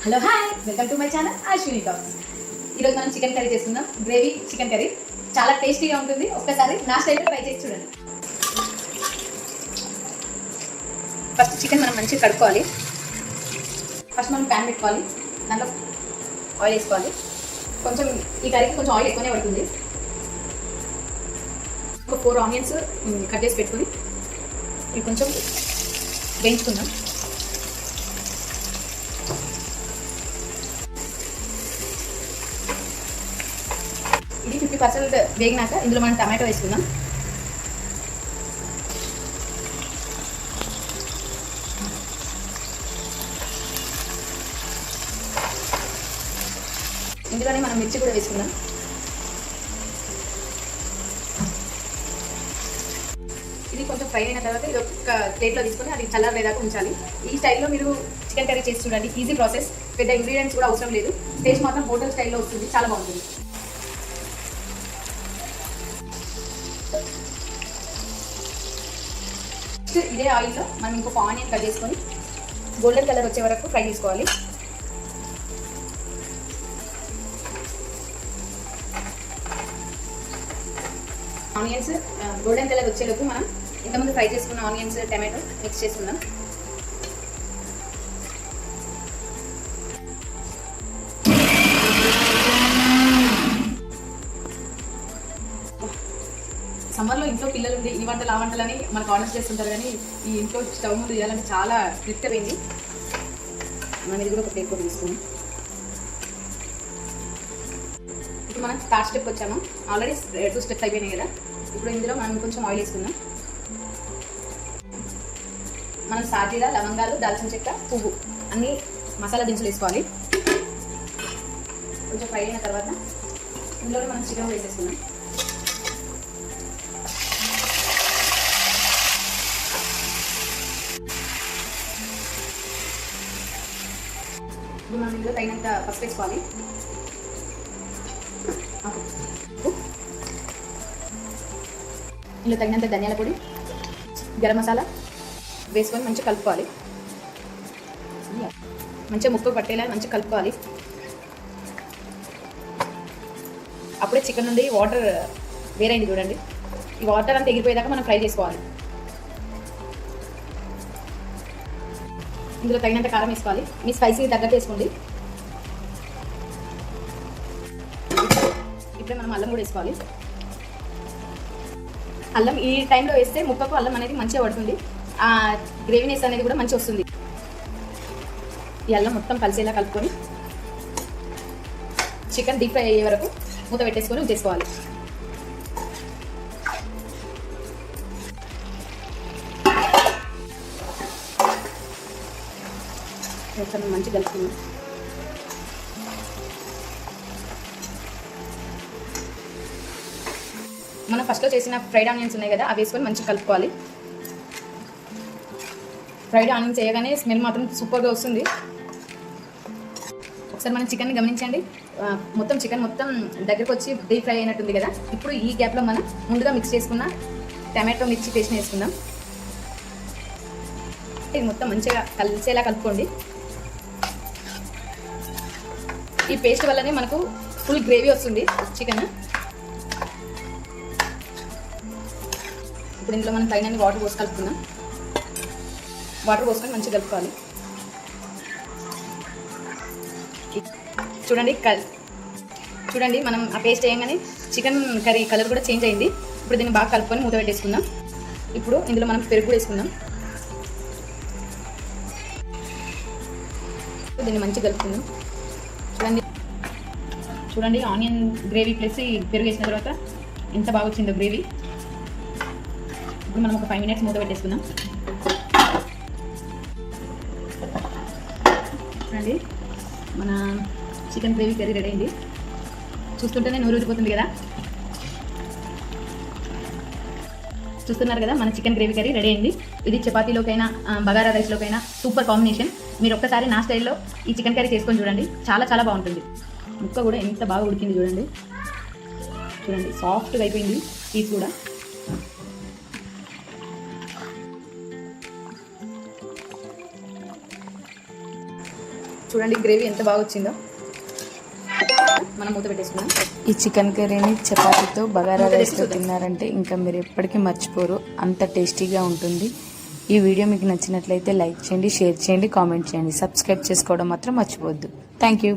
Hello hi, welcome to my channel Ashwini talks. ఈరోజు మనం chicken curry చేస్తున్నాం. గ్రేవీ చికెన్ కర్రీ చాలా టేస్టీగా ఉంటుంది. ఒక్కసారి నా స్టైల్లో ట్రై చేసి చూడండి. ఫస్ట్ చికెన్ మనం మంచిగా కడుక్కోవాలి. ఫస్ట్ మనం ప్యాన్ పెట్టుకోవాలి, దాంట్లో ఆయిల్ వేసుకోవాలి. కొంచెం ఈ కర్రీకి కొంచెం ఆయిల్ ఎక్కువనే పడుతుంది. ఒక 4 ఆనియన్స్ కట్ చేసి పెట్టుకుని ఇవి కొంచెం వేయించుకుందాం. ఇది 50% వేగినాక ఇందులో మనం టమాటో వేసుకుందాం. ఇందులోనే మనం మిర్చి కూడా వేసుకుందాం. ఇది కొంచెం ఫ్రై అయిన తర్వాత ఇది ఒక ప్లేట్లో తీసుకొని అది చల్లారేదాకా ఉంచాలి. ఈ స్టైల్లో మీరు చికెన్ కర్రీ చేసి చూడండి. ఈజీ ప్రాసెస్, పెద్ద ఇంగ్రీడియంట్స్ కూడా అవసరం లేదు. టేస్ట్ మాత్రం హోటల్ స్టైల్లో వస్తుంది, చాలా బాగుంటుంది. ఇదే ఆయిల్లో మనం ఇంకొక ఆనియన్ కట్ చేసుకొని గోల్డెన్ కలర్ వచ్చే వరకు ఫ్రై చేసుకోవాలి. ఆనియన్స్ గోల్డెన్ కలర్ వచ్చేలోపు మనం ఇంతకుముందు ఫ్రై చేసుకున్న ఆనియన్స్ టమాటో మిక్స్ చేసుకుందాం. సమ్మర్లో ఇంట్లో పిల్లలు ఉండి ఈ వంటలు ఆ వంటలని మనకు ఆర్డర్ చేస్తుంటారు, కానీ ఈ ఇంట్లో స్టవ్ ముందు చేయాలంటే చాలా స్ట్రిక్ట్ అయింది. మనం ఇది కూడా ఒక ప్లేట్ కూడా తీసుకున్నాం. ఇప్పుడు మనం థర్డ్ స్టెప్ వచ్చాము. ఆల్రెడీ 2 స్టెప్స్ అయిపోయినాయి కదా. ఇప్పుడు ఇందులో మనం కొంచెం ఆయిల్ వేసుకుందాం. మనం సాజీరా, లవంగాలు, దాల్చిన చెక్క, పువ్వు అన్ని మసాలా దినుసులు వేసుకోవాలి. కొంచెం ఫ్రై అయిన తర్వాత ఇందులో మనం చికెన్ వేసేసుకుందాం. ఇప్పుడు మనం ఇందులో తగినంత పసుపు వేసుకోవాలి. ఇందులో తగినంత ధనియాల పొడి, గరం మసాలా వేసుకొని మంచిగా కలుపుకోవాలి. మంచిగా ముక్క పట్టేలా మంచిగా కలుపుకోవాలి. అప్పుడే చికెన్ నుండి వాటర్ వేరైంది చూడండి. ఈ వాటర్ అంతా ఎగిరిపోయేదాకా మనం ఫ్రై చేసుకోవాలి. ఇందులో తగినంత కారం వేసుకోవాలి. మీ స్పైసీకి తగ్గట్టు వేసుకోండి. ఇప్పుడే మనం అల్లం కూడా వేసుకోవాలి. అల్లం ఈ టైంలో వేస్తే ముక్కకు అల్లం అనేది మంచిగా పడుతుంది. ఆ గ్రేవీనెస్ అనేది కూడా మంచిగా వస్తుంది. ఈ అల్లం మొత్తం కలిసేలా కలుపుకొని చికెన్ డీప్ ఫ్రై అయ్యే వరకు మూత పెట్టేసుకొని ఉంచేసుకోవాలి. ఒకసారి మంచిగా కలుపుకుందాం. మనం ఫస్ట్లో చేసిన ఫ్రైడ్ ఆనియన్స్ ఉన్నాయి కదా, అవి వేసుకొని మంచిగా కలుపుకోవాలి. ఫ్రైడ్ ఆనియన్స్ వేయగానే స్మెల్ మాత్రం సూపర్గా వస్తుంది. ఒకసారి మనం చికెన్ని గమనించండి. మొత్తం చికెన్ మొత్తం దగ్గరకు వచ్చి డీప్ ఫ్రై అయినట్టుంది కదా. ఇప్పుడు ఈ గ్యాప్లో మనం ముందుగా మిక్స్ చేసుకున్న టమాటో మిర్చి పేస్ట్ని వేసుకుందాం. ఇది మొత్తం మంచిగా కలిసేలా కలుపుకోండి. ఈ పేస్ట్ వల్లనే మనకు ఫుల్ గ్రేవీ వస్తుంది చికెన్. ఇప్పుడు ఇందులో మనం తగినన్ని వాటర్ పోసి కలుపుకుందాం. వాటర్ పోసుకొని మంచిగా కలుపుకోవాలి. చూడండి మనం ఆ పేస్ట్ వేయగానే చికెన్ కర్రీ కలర్ కూడా చేంజ్ అయింది. ఇప్పుడు దీన్ని బాగా కలుపుకొని మూత పెట్టేసుకుందాం. ఇప్పుడు ఇందులో మనం పెరుగు కూడా వేసుకుందాం. దీన్ని మంచిగా కలుపుకుందాం. చూడండి ఆనియన్ గ్రేవీ ప్లస్ పెరుగు వేసిన తర్వాత ఎంత బాగా వచ్చిందో గ్రేవీ. ఇప్పుడు మనం ఒక 5 మినిట్స్ మూత పెట్టేసుకుందాం. చూడండి మన చికెన్ గ్రేవీ కర్రీ రెడీ అయింది. చూస్తుంటేనే నోరు ఊరిపోతుంది కదా. చూస్తున్నారు కదా, మన చికెన్ గ్రేవీ కర్రీ రెడీ అయింది. ఇది చపాతీలోకైనా బగారా రైస్లోకైనా సూపర్ కాంబినేషన్. మీరు ఒక్కసారి నా స్టైల్లో ఈ చికెన్ కర్రీ చేసుకొని చూడండి, చాలా చాలా బాగుంటుంది. ముక్క కూడా ఎంత బాగా ఉడికింది చూడండి. సాఫ్ట్గా అయిపోయింది పీస్ కూడా. చూడండి గ్రేవీ ఎంత బాగా వచ్చిందో. మనం మూత పెట్టేసుకున్నాం. ఈ చికెన్ కర్రీని చపాతీతో బగారా రైస్తో తిన్నారంటే ఇంకా మీరు ఎప్పటికీ మర్చిపోరు, అంత టేస్టీగా ఉంటుంది. ఈ వీడియో మీకు నచ్చినట్లయితే లైక్ చేయండి, షేర్ చేయండి, కామెంట్ చేయండి. సబ్స్క్రైబ్ చేసుకోవడం మాత్రం మర్చిపోవద్దు. Thank you.